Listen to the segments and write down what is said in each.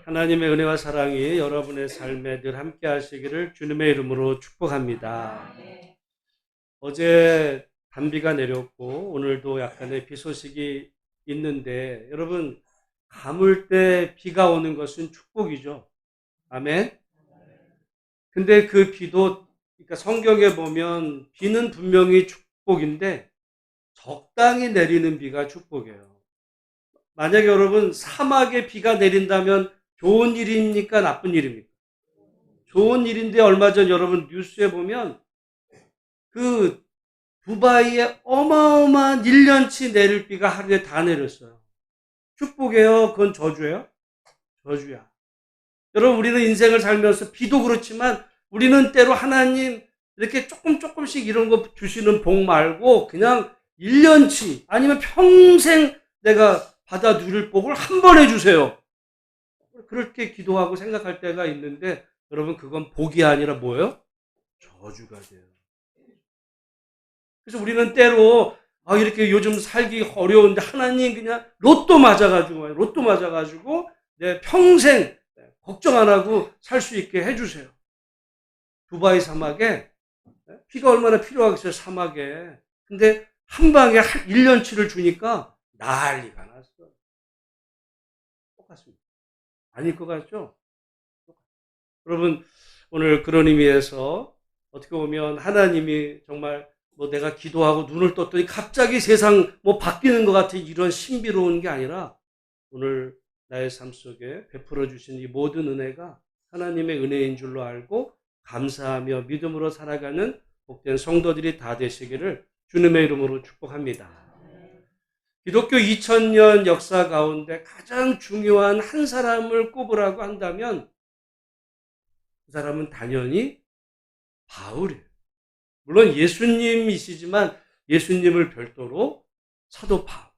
하나님의 은혜와 사랑이 여러분의 삶에 늘 함께 하시기를 주님의 이름으로 축복합니다. 어제 단비가 내렸고 오늘도 약간의 비 소식이 있는데 여러분, 가물 때 비가 오는 것은 축복이죠. 아멘. 근데 그 비도, 그러니까 성경에 보면 비는 분명히 축복인데 적당히 내리는 비가 축복이에요. 만약에 여러분 사막에 비가 내린다면 좋은 일입니까? 나쁜 일입니까? 좋은 일인데 얼마 전 여러분 뉴스에 보면 그 두바이에 어마어마한 1년치 내릴 비가 하루에 다 내렸어요. 축복이에요? 그건 저주예요? 저주야. 여러분, 우리는 인생을 살면서 비도 그렇지만 우리는 때로 하나님 이렇게 조금씩 이런 거 주시는 복 말고 그냥 1년치 아니면 평생 내가 받아 누릴 복을 한 번에 주세요. 그렇게 기도하고 생각할 때가 있는데 여러분, 그건 복이 아니라 뭐예요? 저주가 돼요. 그래서 우리는 때로 이렇게 요즘 살기 어려운데 하나님 그냥 로또 맞아가지고 내 평생 걱정 안 하고 살 수 있게 해주세요. 두바이 사막에 비가 얼마나 필요하겠어요, 사막에. 근데 한 방에 1년치를 주니까 난리가 났어. 똑같습니다. 아닐 것 같죠? 여러분, 오늘 그런 의미에서 어떻게 보면 하나님이 정말 내가 기도하고 눈을 떴더니 갑자기 세상 바뀌는 것 같은 이런 신비로운 게 아니라 오늘 나의 삶 속에 베풀어 주신 이 모든 은혜가 하나님의 은혜인 줄로 알고 감사하며 믿음으로 살아가는 복된 성도들이 다 되시기를 주님의 이름으로 축복합니다. 기독교 2000년 역사 가운데 가장 중요한 한 사람을 꼽으라고 한다면 그 사람은 당연히 바울이에요. 물론 예수님이시지만 예수님을 별도로 사도 바울.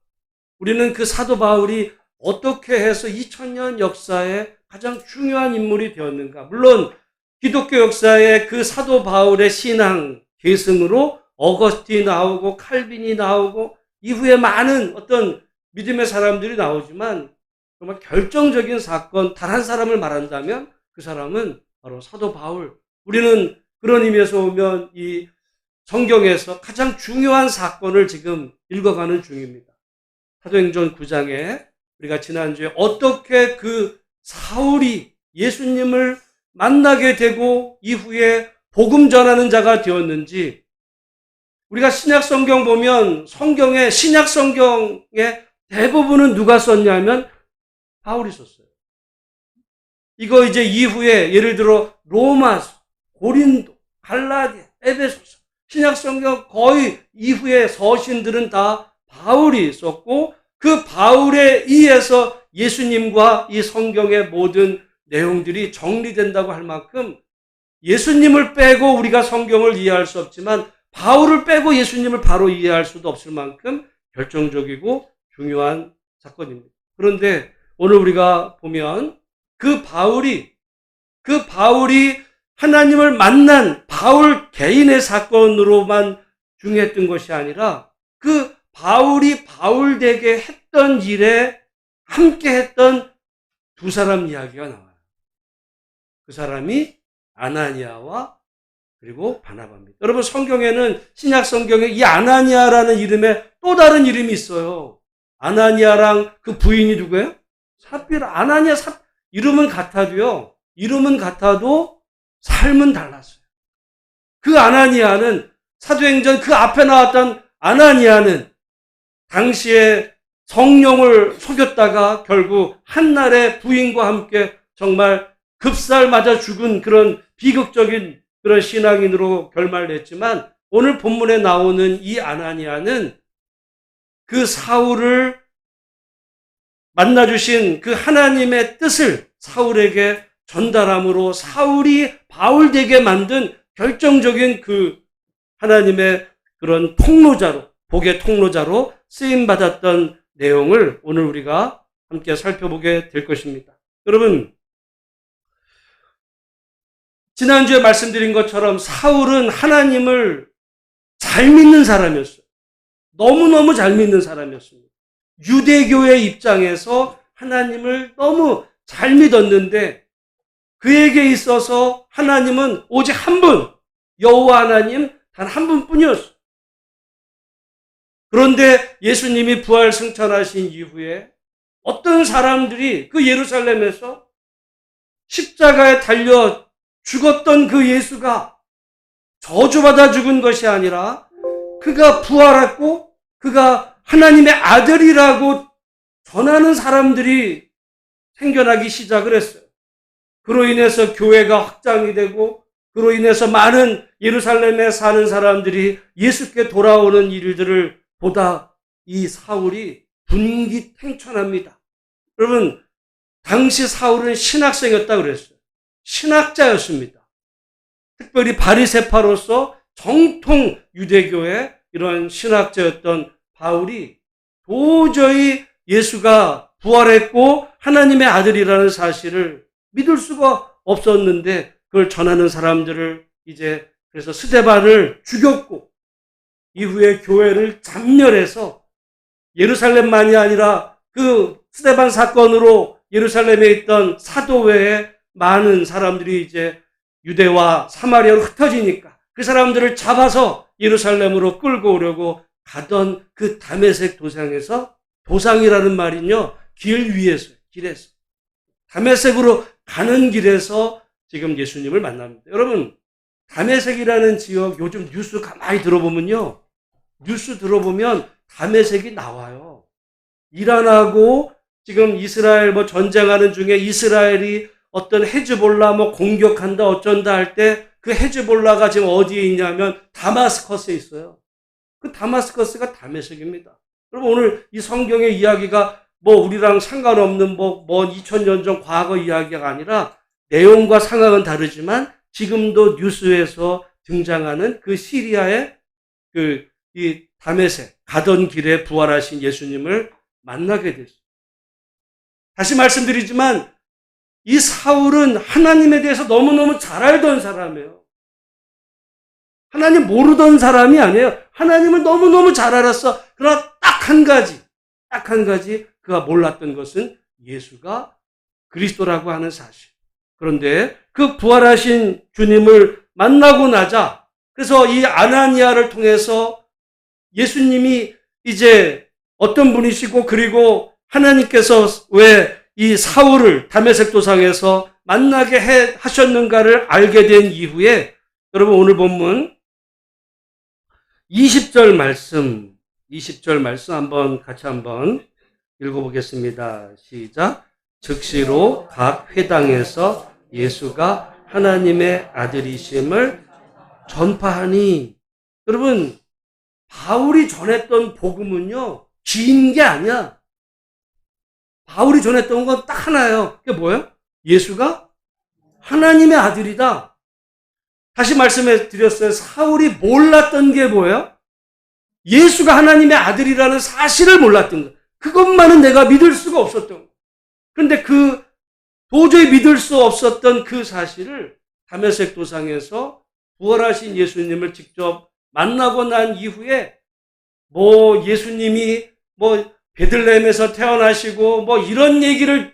우리는 그 사도 바울이 어떻게 해서 2000년 역사에 가장 중요한 인물이 되었는가. 물론 기독교 역사에 그 사도 바울의 신앙 계승으로 어거스틴이 나오고 칼빈이 나오고 이후에 많은 어떤 믿음의 사람들이 나오지만 정말 결정적인 사건, 단 한 사람을 말한다면 그 사람은 바로 사도 바울. 우리는 그런 의미에서 보면 이 성경에서 가장 중요한 사건을 지금 읽어가는 중입니다. 사도행전 9장에 우리가 지난주에 어떻게 그 사울이 예수님을 만나게 되고 이후에 복음 전하는 자가 되었는지, 우리가 신약 성경 보면 성경에, 신약 성경의 대부분은 누가 썼냐면 바울이 썼어요. 이거 이제 이후에 예를 들어 로마서, 고린도, 갈라디아, 에베소서, 신약 성경 거의 이후에 서신들은 다 바울이 썼고 그 바울에 의해서 예수님과 이 성경의 모든 내용들이 정리된다고 할 만큼 예수님을 빼고 우리가 성경을 이해할 수 없지만 바울을 빼고 예수님을 바로 이해할 수도 없을 만큼 결정적이고 중요한 사건입니다. 그런데 오늘 우리가 보면 그 바울이 하나님을 만난 바울 개인의 사건으로만 중요했던 것이 아니라 그 바울이 바울되게 했던 일에 함께 했던 두 사람 이야기가 나와요. 그 사람이 아나니아와 그리고 바나바입니다. 여러분, 성경에는, 신약 성경에 이 아나니아라는 이름에 또 다른 이름이 있어요. 아나니아랑 그 부인이 누구예요? 삽비라. 아나니아, 이름은 같아도 삶은 달랐어요. 그 아나니아는, 사도행전 그 앞에 나왔던 아나니아는 당시에 성령을 속였다가 결국 한날에 부인과 함께 정말 급살 맞아 죽은 그런 비극적인 그런 신앙인으로 결말냈지만, 오늘 본문에 나오는 이 아나니아는 그 사울을 만나주신 그 하나님의 뜻을 사울에게 전달함으로 사울이 바울되게 만든 결정적인 그 하나님의 그런 통로자로, 복의 통로자로 쓰임받았던 내용을 오늘 우리가 함께 살펴보게 될 것입니다. 여러분, 지난주에 말씀드린 것처럼 사울은 하나님을 잘 믿는 사람이었어요. 너무너무 잘 믿는 사람이었습니다. 유대교의 입장에서 하나님을 너무 잘 믿었는데 그에게 있어서 하나님은 오직 한 분, 여호와 하나님 단 한 분뿐이었어요. 그런데 예수님이 부활 승천하신 이후에 어떤 사람들이 그 예루살렘에서 십자가에 달려 죽었던 그 예수가 저주받아 죽은 것이 아니라 그가 부활했고 그가 하나님의 아들이라고 전하는 사람들이 생겨나기 시작을 했어요. 그로 인해서 교회가 확장이 되고 그로 인해서 많은 예루살렘에 사는 사람들이 예수께 돌아오는 일들을 보다 이 사울이 분기탱천합니다. 여러분, 당시 사울은 신학생이었다고 그랬어요. 신학자였습니다. 특별히 바리새파로서 정통 유대교의 이런 신학자였던 바울이 도저히 예수가 부활했고 하나님의 아들이라는 사실을 믿을 수가 없었는데 그걸 전하는 사람들을 이제 그래서 스데반을 죽였고 이후에 교회를 잔멸해서 예루살렘만이 아니라 그 스데반 사건으로 예루살렘에 있던 사도회에 많은 사람들이 이제 유대와 사마리아로 흩어지니까 그 사람들을 잡아서 예루살렘으로 끌고 오려고 가던 그 다메섹 도상에서, 도상이라는 말은요, 길 위에서, 길에서, 다메섹으로 가는 길에서 지금 예수님을 만납니다. 여러분, 다메섹이라는 지역 요즘 뉴스 가만히 들어보면요, 뉴스 들어보면 다메섹이 나와요. 이란하고 지금 이스라엘 뭐 전쟁하는 중에 이스라엘이 어떤 헤즈볼라 뭐 공격한다 어쩐다 할 때 그 헤즈볼라가 지금 어디에 있냐면 다마스커스에 있어요. 그 다마스커스가 다메섹입니다. 여러분, 오늘 이 성경의 이야기가 뭐 우리랑 상관없는 뭐 2000년 전 과거 이야기가 아니라 내용과 상황은 다르지만 지금도 뉴스에서 등장하는 그 시리아의 이 다메섹 가던 길에 부활하신 예수님을 만나게 됐어요. 다시 말씀드리지만 이 사울은 하나님에 대해서 너무너무 잘 알던 사람이에요. 하나님 모르던 사람이 아니에요. 하나님을 너무너무 잘 알았어. 그러나 딱 한 가지 그가 몰랐던 것은 예수가 그리스도라고 하는 사실. 그런데 그 부활하신 주님을 만나고 나자 그래서 이 아나니아를 통해서 예수님이 이제 어떤 분이시고 그리고 하나님께서 왜 이 사울을 다메섹 도상에서 만나게 하셨는가를 알게 된 이후에 여러분 오늘 본문 20절 말씀 한번 같이 한번 읽어보겠습니다. 시작. 즉시로 각 회당에서 예수가 하나님의 아들이심을 전파하니. 여러분, 바울이 전했던 복음은요, 긴 게 아니야. 바울이 전했던 건 딱 하나예요. 그게 뭐예요? 예수가 하나님의 아들이다. 다시 말씀해 드렸어요. 사울이 몰랐던 게 뭐예요? 예수가 하나님의 아들이라는 사실을 몰랐던 거. 그것만은 내가 믿을 수가 없었던 거. 그런데 그 도저히 믿을 수 없었던 그 사실을 다메섹 도상에서 부활하신 예수님을 직접 만나고 난 이후에 뭐 예수님이 뭐 베들레헴에서 태어나시고 뭐 이런 얘기를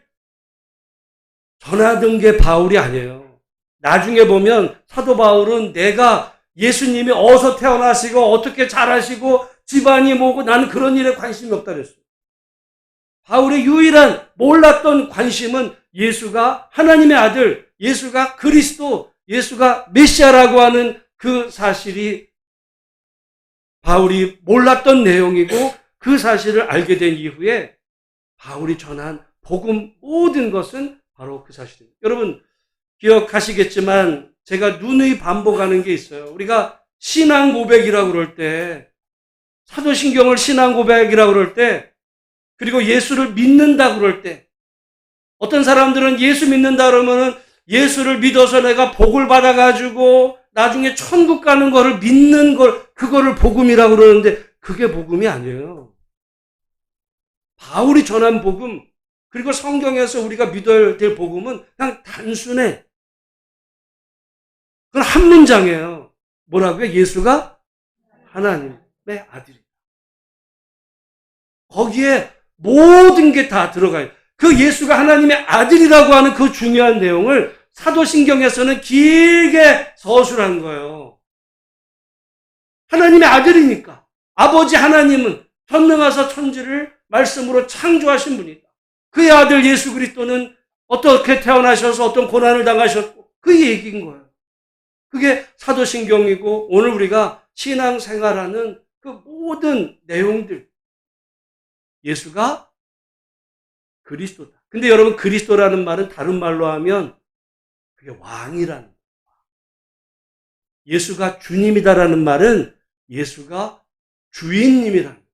전하던 게 바울이 아니에요. 나중에 보면 사도 바울은 내가 예수님이 어디서 태어나시고 어떻게 자라시고 집안이 뭐고 나는 그런 일에 관심이 없다 그랬어요. 바울의 유일한 몰랐던 관심은 예수가 하나님의 아들, 예수가 그리스도, 예수가 메시아라고 하는 그 사실이 바울이 몰랐던 내용이고 그 사실을 알게 된 이후에 바울이 전한 복음 모든 것은 바로 그 사실입니다. 여러분 기억하시겠지만 제가 누누이 반복하는 게 있어요. 우리가 신앙 고백이라고 그럴 때, 사도신경을 신앙 고백이라고 그럴 때, 그리고 예수를 믿는다 그럴 때, 어떤 사람들은 예수 믿는다 그러면은 예수를 믿어서 내가 복을 받아가지고 나중에 천국 가는 거를 믿는 걸, 그거를 복음이라고 그러는데 그게 복음이 아니에요. 바울이 전한 복음, 그리고 성경에서 우리가 믿어야 될 복음은 그냥 단순해. 그건 한 문장이에요. 뭐라고요? 예수가 하나님의 아들이다. 거기에 모든 게 다 들어가요. 그 예수가 하나님의 아들이라고 하는 그 중요한 내용을 사도신경에서는 길게 서술한 거예요. 하나님의 아들이니까. 아버지 하나님은 전능하사 천지를 말씀으로 창조하신 분이다. 그의 아들 예수 그리스도는 어떻게 태어나셔서 어떤 고난을 당하셨고 그 얘기인 거예요. 그게 사도신경이고 오늘 우리가 신앙생활하는 그 모든 내용들. 예수가 그리스도다. 근데 여러분 그리스도라는 말은 다른 말로 하면 그게 왕이라는 거예요. 예수가 주님이다라는 말은 예수가 주인님이라는 거예요.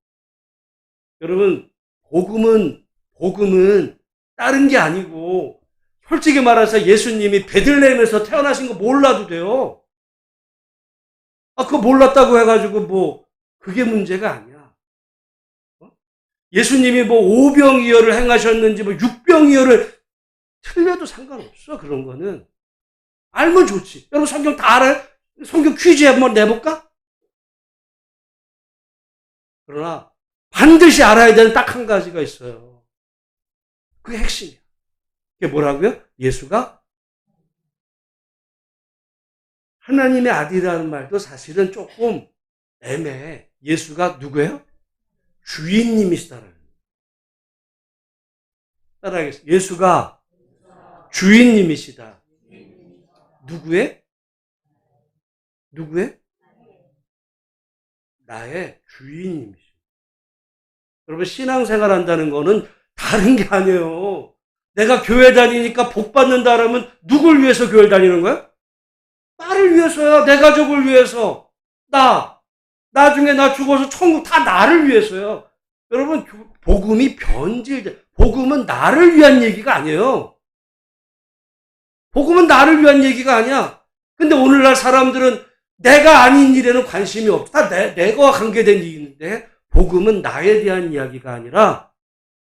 여러분 복음은 다른 게 아니고 솔직히 말해서 예수님이 베들레헴에서 태어나신 거 몰라도 돼요. 그거 몰랐다고 해가지고 그게 문제가 아니야. 예수님이 오병이어를 행하셨는지 육병이어를 틀려도 상관없어. 그런 거는 알면 좋지. 여러분 성경 다 알아요? 성경 퀴즈 한번 내볼까? 그러나 반드시 알아야 되는 딱 한 가지가 있어요. 그게 핵심이야. 그게 뭐라고요? 예수가 하나님의 아들이라는 말도 사실은 조금 애매해. 예수가 누구예요? 주인님이시다라는. 따라하겠습니다. 예수가 주인님이시다. 누구의? 나의 주인님이시다. 여러분 신앙생활 한다는 거는 다른 게 아니에요. 내가 교회 다니니까 복 받는다라면 누굴 위해서 교회 다니는 거야? 나를 위해서야. 내 가족을 위해서. 나중에 나 죽어서 천국 다 나를 위해서요. 여러분 복음이 변질돼. 복음은 나를 위한 얘기가 아니에요. 복음은 나를 위한 얘기가 아니야. 근데 오늘날 사람들은 내가 아닌 일에는 관심이 없어. 다 내가 관계된 일인데 복음은 나에 대한 이야기가 아니라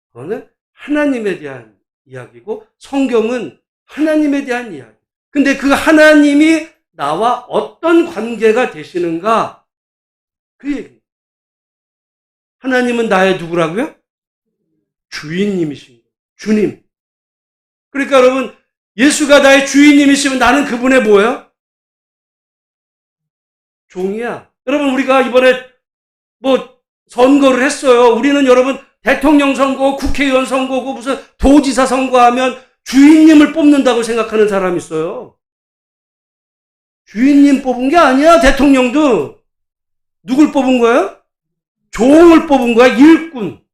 그거는 하나님에 대한 이야기고 성경은 하나님에 대한 이야기. 근데 그 하나님이 나와 어떤 관계가 되시는가? 그 얘기. 하나님은 나의 누구라고요? 주인님이신 거예요. 주님. 그러니까 여러분 예수가 나의 주인님이시면 나는 그분의 뭐예요? 종이야. 여러분 우리가 이번에 선거를 했어요. 우리는 여러분 대통령 선거, 국회의원 선거고 무슨 도지사 선거하면 주인님을 뽑는다고 생각하는 사람이 있어요. 주인님 뽑은 게 아니야. 대통령도. 누굴 뽑은 거예요? 종을 뽑은 거야. 일꾼.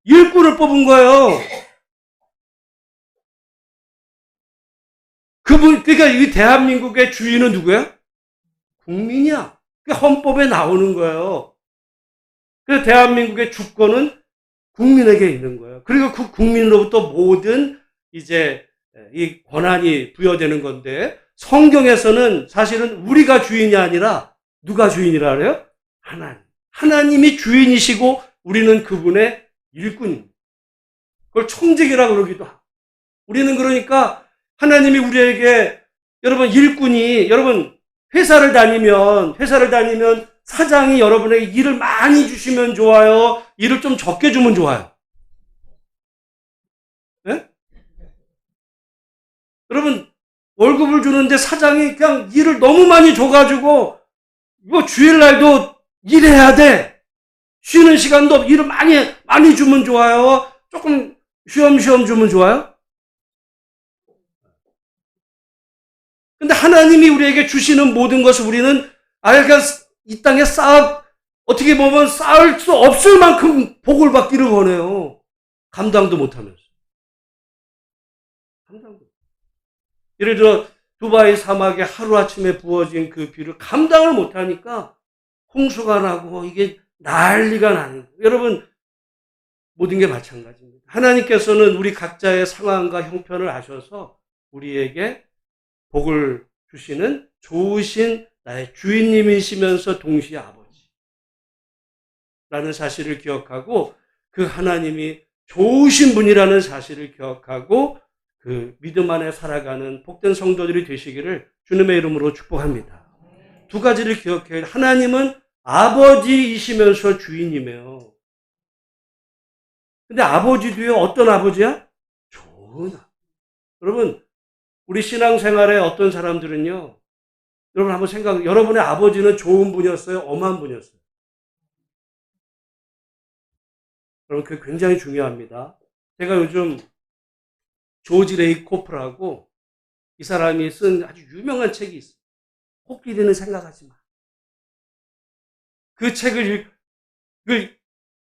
일꾼을 뽑은 거예요. 그러니까 이 대한민국의 주인은 누구야? 국민이야. 그게 헌법에 나오는 거예요. 그래서 대한민국의 주권은 국민에게 있는 거예요. 그리고 그 국민으로부터 모든 이제 이 권한이 부여되는 건데 성경에서는 사실은 우리가 주인이 아니라 누가 주인이라 그래요? 하나님. 하나님이 주인이시고 우리는 그분의 일꾼입니다. 그걸 청직이라고 그러기도 하고. 우리는 그러니까 하나님이 우리에게 여러분 일꾼이 여러분 회사를 다니면 사장이 여러분에게 일을 많이 주시면 좋아요? 일을 좀 적게 주면 좋아요? 네? 여러분 월급을 주는데 사장이 그냥 일을 너무 많이 줘가지고 주일날도 일해야 돼. 쉬는 시간도 일을 많이 주면 좋아요? 조금 쉬엄쉬엄 주면 좋아요? 근데 하나님이 우리에게 주시는 모든 것을 우리는 그냥 이 땅에 어떻게 보면 쌓을 수 없을 만큼 복을 받기를 원해요. 감당도 못하면서. 예를 들어 두바이 사막에 하루아침에 부어진 그 비를 감당을 못하니까 홍수가 나고 이게 난리가 나는 거예요. 여러분 모든 게 마찬가지입니다. 하나님께서는 우리 각자의 상황과 형편을 아셔서 우리에게 복을 주시는 좋으신 나의 주인님이시면서 동시에 아버지라는 사실을 기억하고 그 하나님이 좋으신 분이라는 사실을 기억하고 그 믿음 안에 살아가는 복된 성도들이 되시기를 주님의 이름으로 축복합니다. 두 가지를 기억해야 해요. 하나님은 아버지이시면서 주인이에요. 근데 아버지도요, 어떤 아버지야? 좋은 아버지. 여러분, 우리 신앙생활에 어떤 사람들은요, 여러분 한번 여러분의 아버지는 좋은 분이었어요? 엄한 분이었어요? 여러분, 그게 굉장히 중요합니다. 제가 요즘 조지 레이 코프라고 이 사람이 쓴 아주 유명한 책이 있어요. 코끼리는 생각하지 마. 그 책을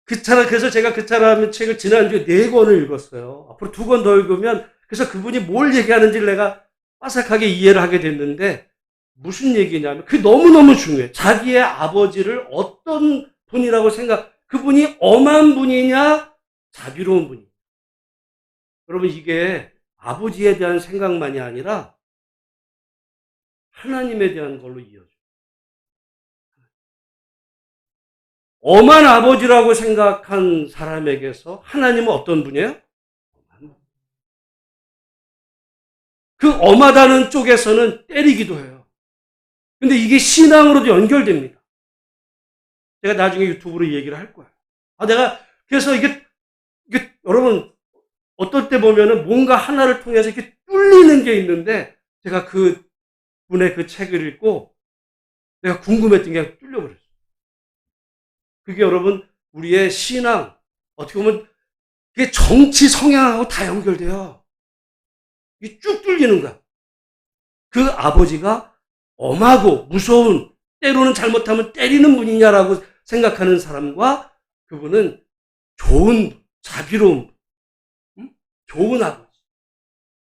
그래서 제가 그 사람의 책을 지난주에 4권을 읽었어요. 앞으로 2권 더 읽으면, 그래서 그분이 뭘 얘기하는지를 내가 빠삭하게 이해를 하게 됐는데, 무슨 얘기냐면, 그게 너무너무 중요해. 자기의 아버지를 어떤 분이라고 그분이 엄한 분이냐, 자비로운 분이냐. 여러분, 이게 아버지에 대한 생각만이 아니라, 하나님에 대한 걸로 이어져요. 엄한 아버지라고 생각한 사람에게서 하나님은 어떤 분이에요? 그 엄하다는 쪽에서는 때리기도 해요. 근데 이게 신앙으로도 연결됩니다. 제가 나중에 유튜브로 얘기를 할 거예요. 그래서 이게 여러분, 어떨 때 보면은 뭔가 하나를 통해서 이렇게 뚫리는 게 있는데, 제가 그 분의 그 책을 읽고 내가 궁금했던 게 뚫려버렸어요. 그게 여러분, 우리의 신앙, 어떻게 보면 그게 정치 성향하고 다 연결돼요. 이게 쭉 뚫리는 거야. 그 아버지가 엄하고 무서운, 때로는 잘못하면 때리는 분이냐라고 생각하는 사람과, 그분은 좋은, 자비로운, 좋은 아버지.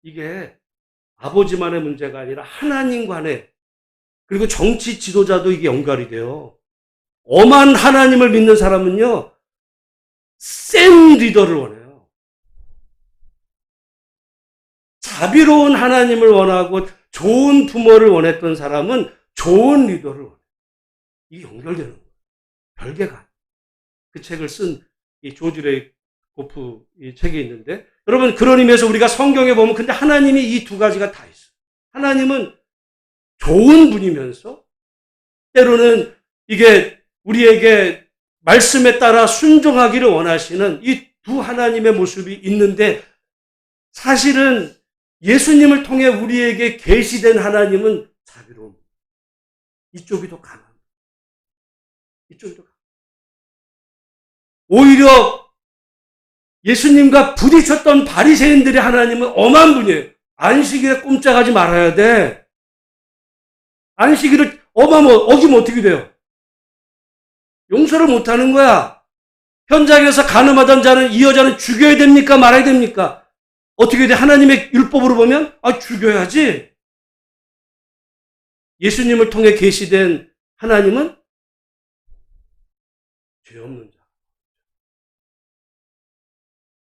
이게 아버지만의 문제가 아니라 하나님 간에, 그리고 정치 지도자도 이게 연결이 돼요. 엄한 하나님을 믿는 사람은요, 센 리더를 원해요. 자비로운 하나님을 원하고 좋은 부모를 원했던 사람은 좋은 리더를 원해요. 이게 연결되는 거예요. 별개가. 그 책을 쓴 이 조지 레이 코프 이 책이 있는데, 여러분, 그런 의미에서 우리가 성경에 보면, 근데 하나님이 이 2가지가 다 있어요. 하나님은 좋은 분이면서, 때로는 이게 우리에게 말씀에 따라 순종하기를 원하시는 이 두 하나님의 모습이 있는데, 사실은 예수님을 통해 우리에게 계시된 하나님은 자비로운, 이쪽이 더 강합니다. 이쪽이 더 강합니다. 오히려 예수님과 부딪혔던 바리새인들의 하나님은 엄한 분이에요. 안식일에 꼼짝하지 말아야 돼. 안식일을 어기면 어떻게 돼요? 용서를 못하는 거야. 현장에서 간음하던 자는, 이 여자는 죽여야 됩니까? 말아야 됩니까? 어떻게 돼? 하나님의 율법으로 보면 죽여야지. 예수님을 통해 계시된 하나님은 죄 없는 자.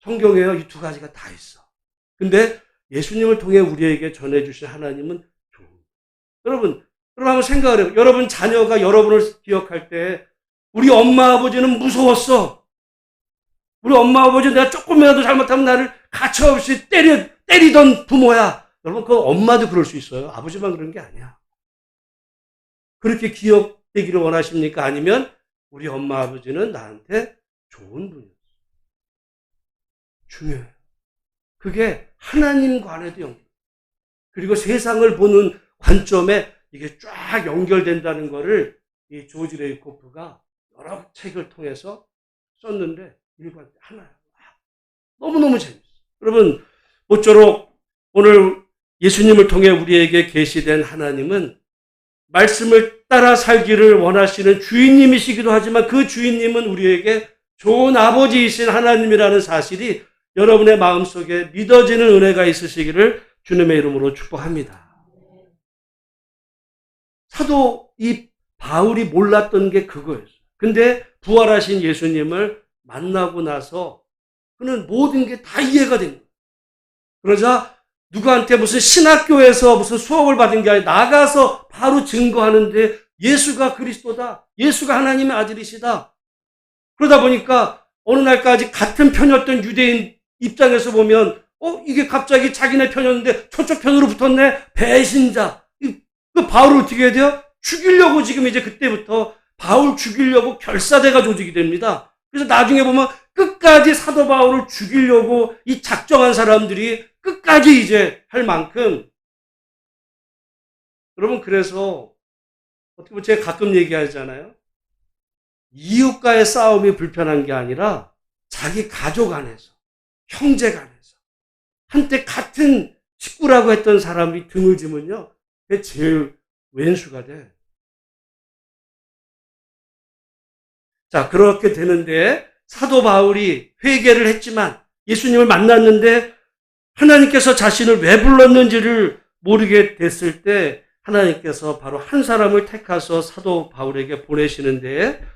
성경에요, 이 2가지가 다 있어. 근데 예수님을 통해 우리에게 전해주신 하나님은 좋은. 여러분 한번 생각을 해요. 여러분 자녀가 여러분을 기억할 때, 우리 엄마 아버지는 무서웠어. 우리 엄마 아버지 내가 조금이라도 잘못하면 나를 가차없이 때리던 부모야. 여러분, 그 엄마도 그럴 수 있어요. 아버지만 그런 게 아니야. 그렇게 기억되기를 원하십니까? 아니면 우리 엄마 아버지는 나한테 좋은 분이었어. 중요해요. 그게 하나님 관에도 연결. 그리고 세상을 보는 관점에 이게 쫙 연결된다는 거를 이 조지 레이 코프가 여러 책을 통해서 썼는데, 읽을 때 하나야. 너무너무 재밌어요. 여러분, 모쪼록 오늘 예수님을 통해 우리에게 계시된 하나님은 말씀을 따라 살기를 원하시는 주인님이시기도 하지만, 그 주인님은 우리에게 좋은 아버지이신 하나님이라는 사실이 여러분의 마음속에 믿어지는 은혜가 있으시기를 주님의 이름으로 축복합니다. 사도 이 바울이 몰랐던 게 그거였어요. 근데 부활하신 예수님을 만나고 나서 그는 모든 게 다 이해가 됩니다. 그러자 누구한테 무슨 신학교에서 무슨 수업을 받은 게 아니라 나가서 바로 증거하는데, 예수가 그리스도다. 예수가 하나님의 아들이시다. 그러다 보니까 어느 날까지 같은 편이었던 유대인 입장에서 보면, 이게 갑자기 자기네 편이었는데 저쪽 편으로 붙었네. 배신자. 그 바울을 어떻게 해야 돼요? 죽이려고, 지금 이제 그때부터 바울 죽이려고 결사대가 조직이 됩니다. 그래서 나중에 보면 끝까지 사도 바울을 죽이려고 이 작정한 사람들이 끝까지 이제 할 만큼, 여러분, 그래서 어떻게 보면 제가 가끔 얘기하잖아요. 이웃과의 싸움이 불편한 게 아니라 자기 가족 안에서, 형제 간에서, 한때 같은 식구라고 했던 사람이 등을 지면요, 그게 제일 왼수가 돼. 자, 그렇게 되는데 사도 바울이 회개를 했지만 예수님을 만났는데 하나님께서 자신을 왜 불렀는지를 모르게 됐을 때 하나님께서 바로 한 사람을 택하셔서 사도 바울에게 보내시는데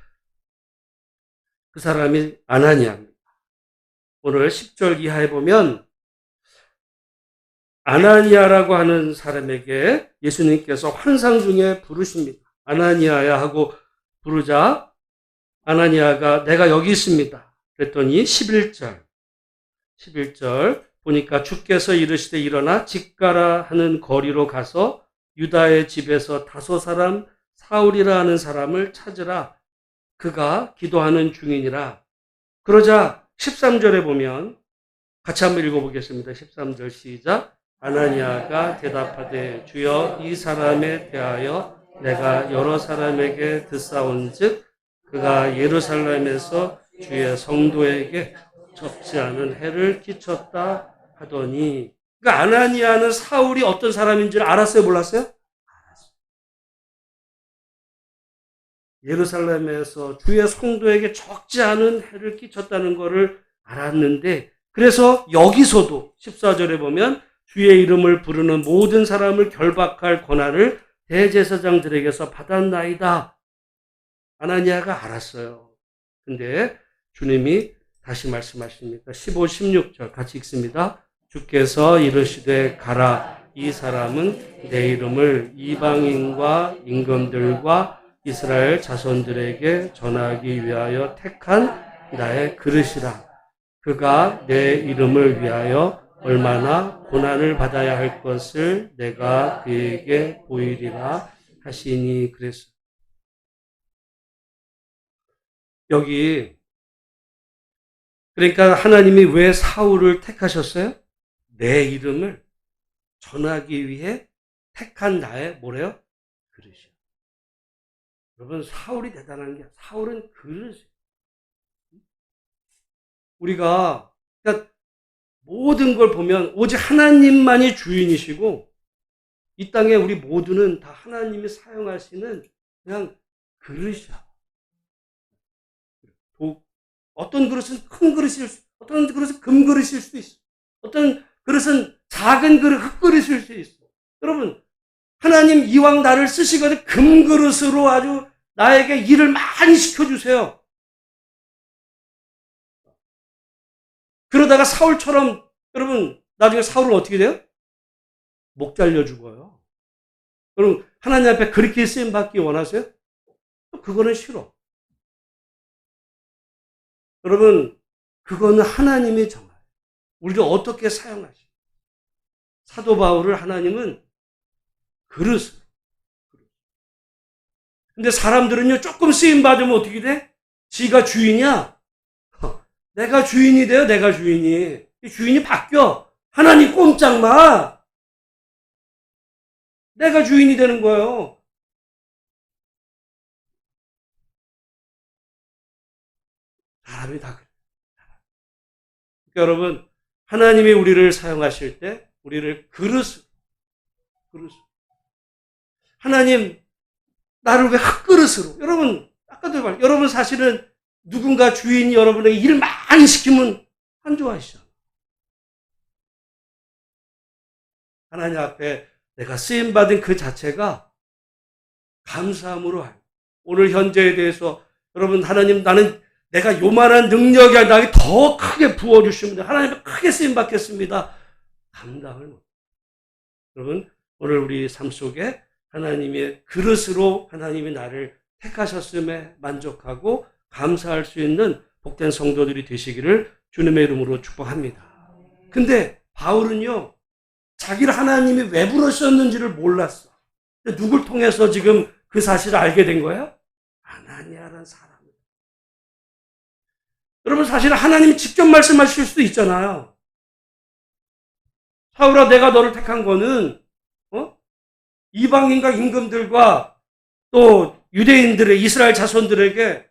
그 사람이 아나니아입니다. 오늘 10절 이하에 보면 아나니아라고 하는 사람에게 예수님께서 환상 중에 부르십니다. 아나니아야 하고 부르자 아나니아가 내가 여기 있습니다. 그랬더니 11절 보니까 주께서 이르시되 일어나 직가라 하는 거리로 가서 유다의 집에서 다소 사람 사울이라 하는 사람을 찾으라. 그가 기도하는 중이니라. 그러자 13절에 보면 같이 한번 읽어보겠습니다. 13절 시작. 아나니아가 대답하되 주여 이 사람에 대하여 내가 여러 사람에게 듣사온즉 그가 예루살렘에서 주의 성도에게 적지 않은 해를 끼쳤다 하더니, 그러니까 아나니아는 사울이 어떤 사람인지를 알았어요, 몰랐어요? 알았어요. 예루살렘에서 주의 성도에게 적지 않은 해를 끼쳤다는 것을 알았는데, 그래서 여기서도 14절에 보면 주의 이름을 부르는 모든 사람을 결박할 권한을 대제사장들에게서 받았나이다. 아나니아가 알았어요. 근데 주님이 다시 말씀하십니다. 15, 16절 같이 읽습니다. 주께서 이르시되 가라. 이 사람은 내 이름을 이방인과 임금들과 이스라엘 자손들에게 전하기 위하여 택한 나의 그릇이라. 그가 내 이름을 위하여 얼마나 고난을 받아야 할 것을 내가 그에게 보이리라 하시니 그랬어요. 여기 그러니까 하나님이 왜 사울을 택하셨어요? 내 이름을 전하기 위해 택한 나의 뭐래요? 그릇이요. 여러분 사울이 대단한 게 사울은 그릇이에요. 우리가 그러니까 모든 걸 보면 오직 하나님만이 주인이시고 이 땅에 우리 모두는 다 하나님이 사용하시는 그냥 그릇이야. 어떤 그릇은 큰 그릇일 수, 어떤 그릇은 금그릇일 수도 있어. 어떤 그릇은 작은 그릇, 흙그릇일 수 있어. 여러분, 하나님 이왕 나를 쓰시거든 금그릇으로 아주 나에게 일을 많이 시켜주세요. 그러다가 사울처럼, 여러분, 나중에 사울은 어떻게 돼요? 목 잘려 죽어요. 여러분, 하나님 앞에 그렇게 쓰임 받기 원하세요? 그거는 싫어. 여러분, 그거는 하나님이 정해요. 우리를 어떻게 사용하시죠? 사도 바울을 하나님은 그릇으로. 근데 사람들은요, 조금 쓰임 받으면 어떻게 돼? 지가 주인이야? 내가 주인이 돼요, 내가 주인이. 주인이 바뀌어. 하나님 꼼짝 마. 내가 주인이 되는 거예요. 사람이 다 그래요. 그러니까 여러분, 하나님이 우리를 사용하실 때, 우리를 그릇으로. 하나님, 나를 왜 흙그릇으로. 여러분, 아까도 말했죠. 여러분 사실은 누군가 주인이 여러분에게 일 많이 시키면 안 좋아하시죠. 하나님 앞에 내가 쓰임받은 그 자체가 감사함으로 하요. 오늘 현재에 대해서 여러분 하나님 나는 내가 요만한 능력이 아니라 더 크게 부어주시면 하나님 크게 쓰임받겠습니다. 감당을 못. 여러분 오늘 우리 삶 속에 하나님의 그릇으로 하나님이 나를 택하셨음에 만족하고 감사할 수 있는 복된 성도들이 되시기를 주님의 이름으로 축복합니다. 근데 바울은요, 자기를 하나님이 왜 부르셨는지를 몰랐어. 누굴 통해서 지금 그 사실을 알게 된 거예요? 아나니아라는 사람. 여러분 사실 하나님이 직접 말씀하실 수도 있잖아요. 사울아 내가 너를 택한 거는 이방인과 임금들과 또 유대인들의 이스라엘 자손들에게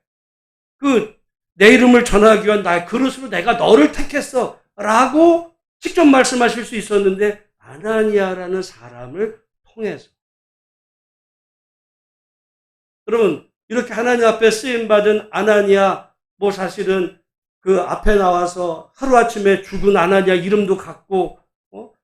내 이름을 전하기 위한 나의 그릇으로 내가 너를 택했어 라고 직접 말씀하실 수 있었는데 아나니아라는 사람을 통해서 여러분 이렇게 하나님 앞에 쓰임받은 아나니아 사실은 그 앞에 나와서 하루아침에 죽은 아나니아 이름도 갖고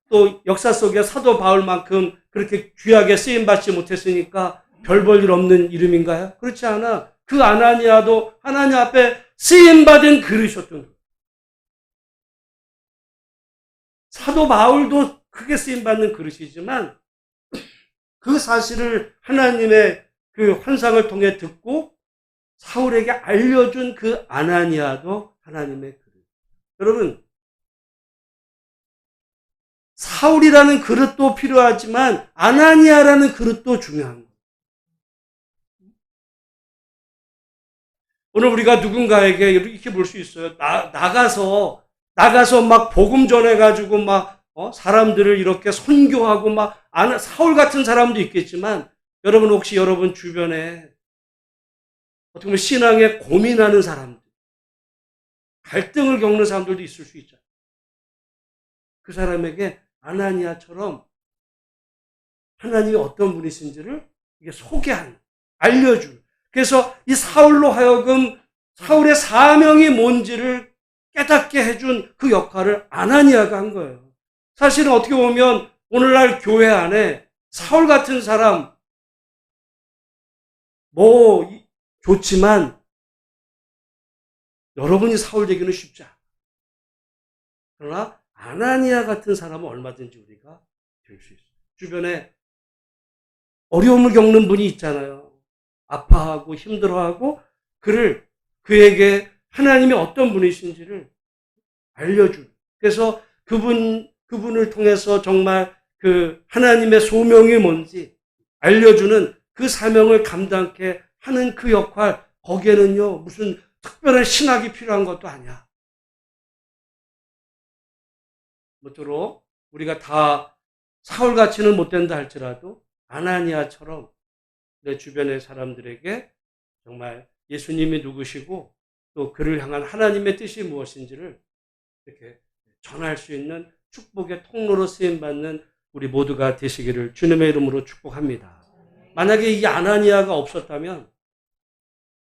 또 역사 속에 사도 바울만큼 그렇게 귀하게 쓰임받지 못했으니까 별 볼 일 없는 이름인가요? 그렇지 않아. 그 아나니아도 하나님 앞에 쓰임받은 그릇이었던 거예요. 사도 바울도 크게 쓰임받는 그릇이지만 그 사실을 하나님의 그 환상을 통해 듣고 사울에게 알려준 그 아나니아도 하나님의 그릇. 여러분 사울이라는 그릇도 필요하지만 아나니아라는 그릇도 중요한 거예요. 오늘 우리가 누군가에게 이렇게 볼 수 있어요. 나가서 막 복음 전해가지고 막 사람들을 이렇게 선교하고 막 사울 같은 사람도 있겠지만 여러분 혹시 여러분 주변에 어떻게 보면 신앙에 고민하는 사람들, 갈등을 겪는 사람들도 있을 수 있잖아요. 그 사람에게 아나니아처럼 하나님이 어떤 분이신지를 이게 소개하는, 알려주는. 그래서 이 사울로 하여금 사울의 사명이 뭔지를 깨닫게 해준 그 역할을 아나니아가 한 거예요. 사실은 어떻게 보면 오늘날 교회 안에 사울 같은 사람 좋지만 여러분이 사울 되기는 쉽지 않아요. 그러나 아나니아 같은 사람은 얼마든지 우리가 될 수 있어요. 주변에 어려움을 겪는 분이 있잖아요. 아파하고 힘들어하고 그에게 하나님이 어떤 분이신지를 알려주는. 그래서 그분을 통해서 정말 그 하나님의 소명이 뭔지 알려주는 그 사명을 감당케 하는 그 역할, 거기에는요 무슨 특별한 신학이 필요한 것도 아니야. 모쪼록 우리가 다 사울같이는 못 된다 할지라도 아나니아처럼 내 주변의 사람들에게 정말 예수님이 누구시고 또 그를 향한 하나님의 뜻이 무엇인지를 이렇게 전할 수 있는 축복의 통로로 쓰임받는 우리 모두가 되시기를 주님의 이름으로 축복합니다. 만약에 이 아나니아가 없었다면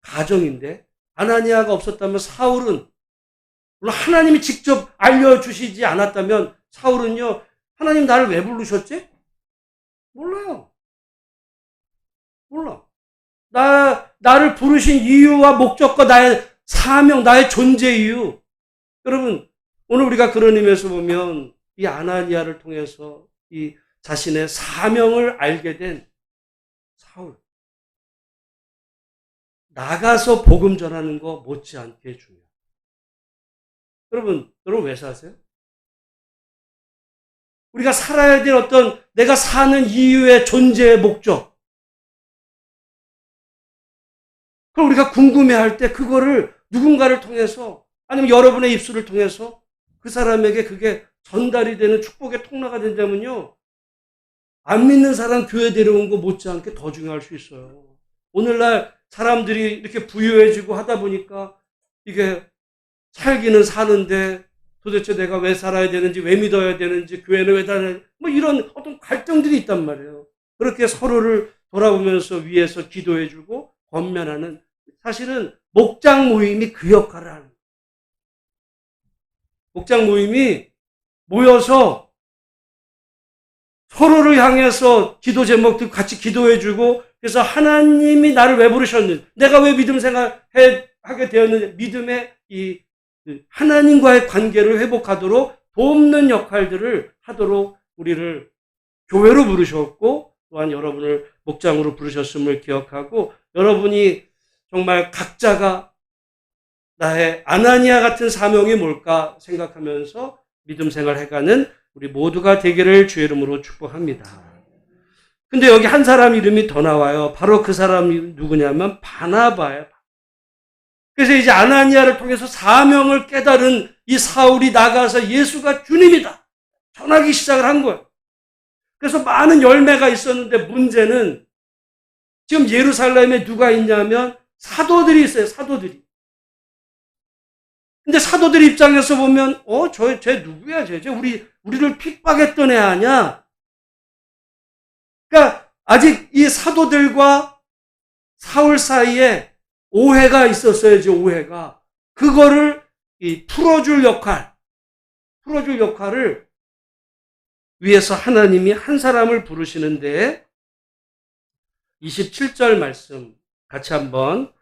가정인데 아나니아가 없었다면 사울은 물론 하나님이 직접 알려주시지 않았다면 사울은요 하나님 나를 왜 부르셨지? 몰라요. 몰라. 나를 부르신 이유와 목적과 나의 사명, 나의 존재 이유. 여러분, 오늘 우리가 그런 의미에서 보면 이 아나니아를 통해서 이 자신의 사명을 알게 된 사울. 나가서 복음 전하는 거 못지않게 중요해요. 여러분 왜 사세요? 우리가 살아야 될 어떤 내가 사는 이유의 존재의 목적. 그럼 우리가 궁금해할 때 그거를 누군가를 통해서 아니면 여러분의 입술을 통해서 그 사람에게 그게 전달이 되는 축복의 통로가 된다면요. 안 믿는 사람 교회 데려온 거 못지않게 더 중요할 수 있어요. 오늘날 사람들이 이렇게 부유해지고 하다 보니까 이게 살기는 사는데 도대체 내가 왜 살아야 되는지, 왜 믿어야 되는지, 교회는 왜 다니는지, 이런 어떤 갈등들이 있단 말이에요. 그렇게 서로를 돌아보면서 위에서 기도해주고 권면하는, 사실은 목장 모임이 그 역할을 하는 거예요. 목장 모임이 모여서 서로를 향해서 기도 제목들 같이 기도해주고, 그래서 하나님이 나를 왜 부르셨는지, 내가 왜 믿음 생활하게 되었는지, 믿음의 이 하나님과의 관계를 회복하도록 돕는 역할들을 하도록 우리를 교회로 부르셨고 또한 여러분을 목장으로 부르셨음을 기억하고 여러분이 정말 각자가 나의 아나니아 같은 사명이 뭘까 생각하면서 믿음 생활 해가는 우리 모두가 되기를 주의 이름으로 축복합니다. 근데 여기 한 사람 이름이 더 나와요. 바로 그 사람이 누구냐면 바나바예요. 그래서 이제 아나니아를 통해서 사명을 깨달은 이 사울이 나가서 예수가 주님이다 전하기 시작을 한 거예요. 그래서 많은 열매가 있었는데 문제는 지금 예루살렘에 누가 있냐면 사도들이 있어요. 사도들이. 근데 사도들 입장에서 보면 쟤 누구야? 쟤 우리를 핍박했던 애 아니야? 그러니까 아직 이 사도들과 사울 사이에 오해가 있었어요. 이제 오해가. 그거를 풀어줄 역할을 위해서 하나님이 한 사람을 부르시는데 27절 말씀 같이 한번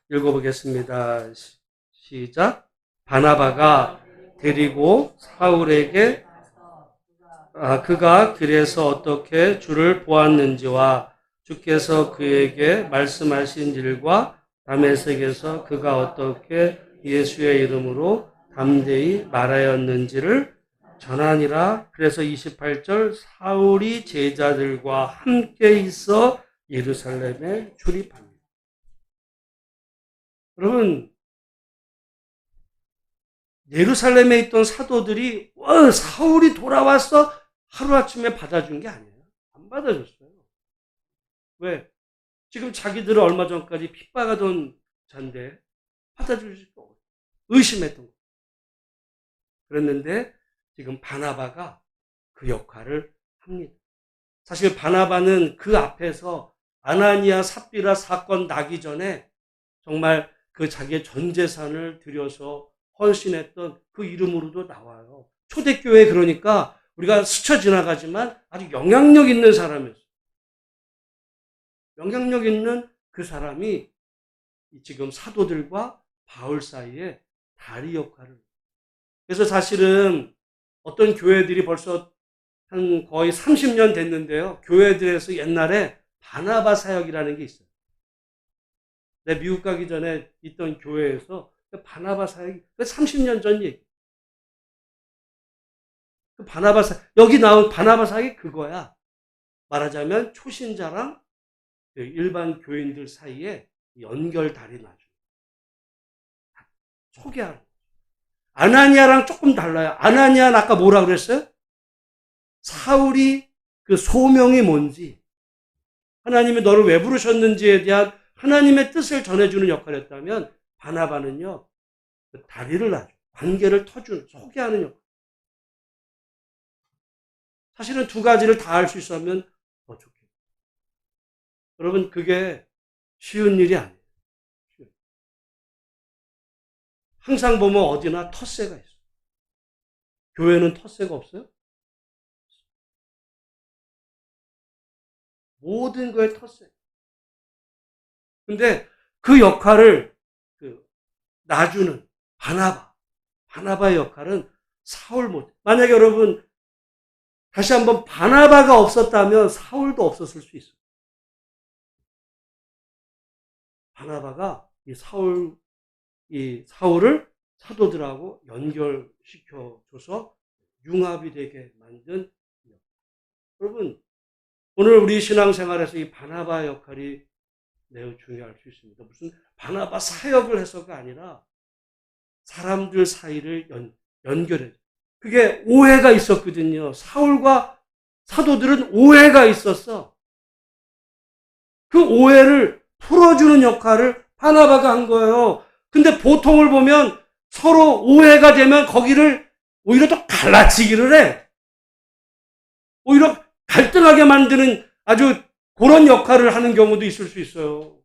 읽어보겠습니다. 시작. 바나바가 데리고 사울에게 그가 길에서 어떻게 주를 보았는지와 주께서 그에게 말씀하신 일과 다메섹에서 그가 어떻게 예수의 이름으로 담대히 말하였는지를 전하니라. 그래서 28절 사울이 제자들과 함께 있어 예루살렘에 출입합니다. 여러분, 예루살렘에 있던 사도들이 사울이 돌아왔어 하루아침에 받아준 게 아니에요. 안 받아줬어요. 왜? 지금 자기들은 얼마 전까지 핍박하던 자인데 받아주실 거 의심했던 거. 그랬는데 지금 바나바가 그 역할을 합니다. 사실 바나바는 그 앞에서 아나니아 삽비라 사건 나기 전에 정말 그 자기의 전 재산을 들여서 헌신했던 그 이름으로도 나와요. 초대교회 그러니까 우리가 스쳐 지나가지만 아주 영향력 있는 사람이었어요. 영향력 있는 그 사람이 지금 사도들과 바울 사이에 다리 역할을. 그래서 사실은 어떤 교회들이 벌써 한 거의 30년 됐는데요. 교회들에서 옛날에 바나바 사역이라는 게 있어요. 내가 미국 가기 전에 있던 교회에서 바나바 사역이 30년 전 얘기. 그 바나바 사역, 여기 나온 바나바 사역이 그거야. 말하자면 초신자랑 일반 교인들 사이에 연결다리 놔줘. 소개하는. 아나니아랑 조금 달라요. 아나니아는 아까 뭐라 그랬어요? 사울이 그 소명이 뭔지, 하나님이 너를 왜 부르셨는지에 대한 하나님의 뜻을 전해주는 역할이었다면 바나바는요, 그 다리를 놔줘. 관계를 터주는, 소개하는 역할. 사실은 두 가지를 다 할 수 있었으면 더 좋겠어요. 여러분, 그게 쉬운 일이 아니에요. 항상 보면 어디나 텃세가 있어요. 교회는 텃세가 없어요? 모든 거에 텃세. 근데 그 역할을 놔주는 바나바의 역할은 사울 못. 만약에 여러분 다시 한번 바나바가 없었다면 사울도 없었을 수 있어요. 바나바가 사울을 사도들하고 연결시켜줘서 융합이 되게 만든. 여러분, 오늘 우리 신앙생활에서 이 바나바 역할이 매우 중요할 수 있습니다. 무슨 바나바 사역을 해서가 아니라 사람들 사이를 연결해. 그게 오해가 있었거든요. 사울과 사도들은 오해가 있었어. 그 오해를 풀어주는 역할을 바나바가 한 거예요. 근데 보통을 보면 서로 오해가 되면 거기를 오히려 더 갈라치기를 해. 오히려 갈등하게 만드는 아주 그런 역할을 하는 경우도 있을 수 있어요.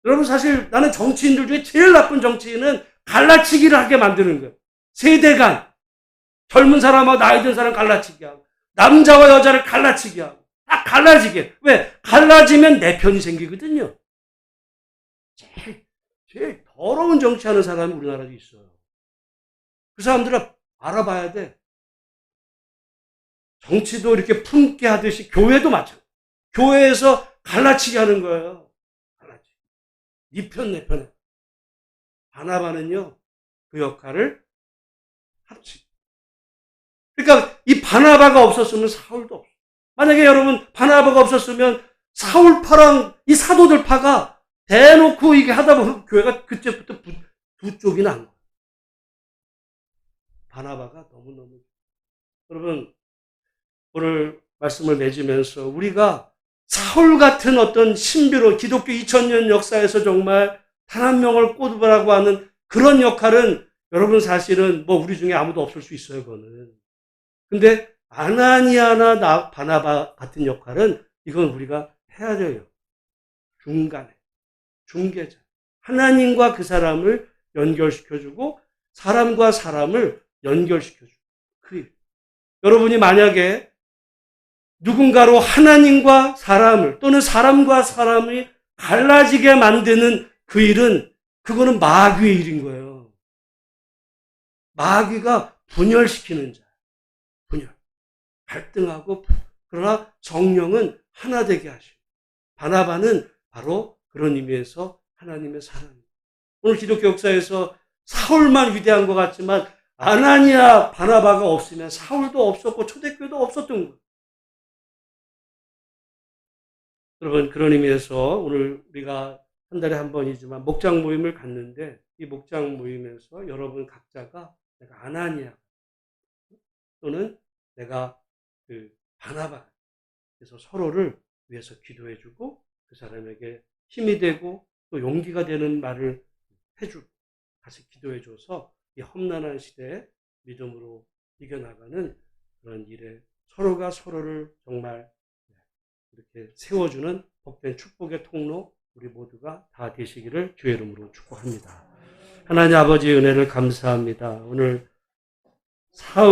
여러분, 사실 나는 정치인들 중에 제일 나쁜 정치인은 갈라치기를 하게 만드는 거예요. 세대 간, 젊은 사람하고 나이 든 사람 갈라치기 하고, 남자와 여자를 갈라치기 하고, 다 갈라지게. 왜? 갈라지면 내 편이 생기거든요. 제일 더러운 정치하는 사람이 우리나라에 있어요. 그 사람들은 알아봐야 돼. 정치도 이렇게 품게 하듯이 교회도 마찬가지. 교회에서 갈라치기 하는 거예요. 갈라치기. 네 편, 내 편. 바나바는요, 그 역할을 합치. 그러니까 이 바나바가 없었으면 사울도 없어요. 만약에 여러분 바나바가 없었으면 사울파랑 이 사도들파가 대놓고 이게 하다 보면 교회가 그때부터 두 쪽이 난 거예요. 바나바가 너무너무. 여러분, 오늘 말씀을 맺으면서 우리가 사울 같은 어떤 신비로 기독교 2000년 역사에서 정말 단 한 명을 꽂으라고 하는 그런 역할은 여러분 사실은 뭐 우리 중에 아무도 없을 수 있어요, 그거는. 근데 아나니아나 바나바 같은 역할은 이건 우리가 해야 돼요. 중간에. 중개자. 하나님과 그 사람을 연결시켜주고 사람과 사람을 연결시켜주고. 그 일. 여러분이 만약에 누군가로 하나님과 사람을 또는 사람과 사람이 갈라지게 만드는 그 일은 그거는 마귀의 일인 거예요. 마귀가 분열시키는 자. 분열. 갈등하고 그러나 성령은 하나 되게 하시고 바나바는 바로 그런 의미에서 하나님의 사람입니다. 오늘 기독교 역사에서 사울만 위대한 것 같지만 아나니아 바나바가 없으면 사울도 없었고 초대교회도 없었던 거예요. 여러분 그런 의미에서 오늘 우리가 한 달에 한 번이지만 목장 모임을 갖는데 이 목장 모임에서 여러분 각자가 내가 아나니아 또는 내가 그 바나바 그래서 서로를 위해서 기도해주고 그 사람에게 힘이 되고 또 용기가 되는 말을 해주고 같이 기도해줘서 이 험난한 시대에 믿음으로 이겨나가는 그런 일에 서로가 서로를 정말 이렇게 세워주는 복된 축복의 통로 우리 모두가 다 되시기를 주의 이름으로 축복합니다. 하나님 아버지의 은혜를 감사합니다. 오늘 사흘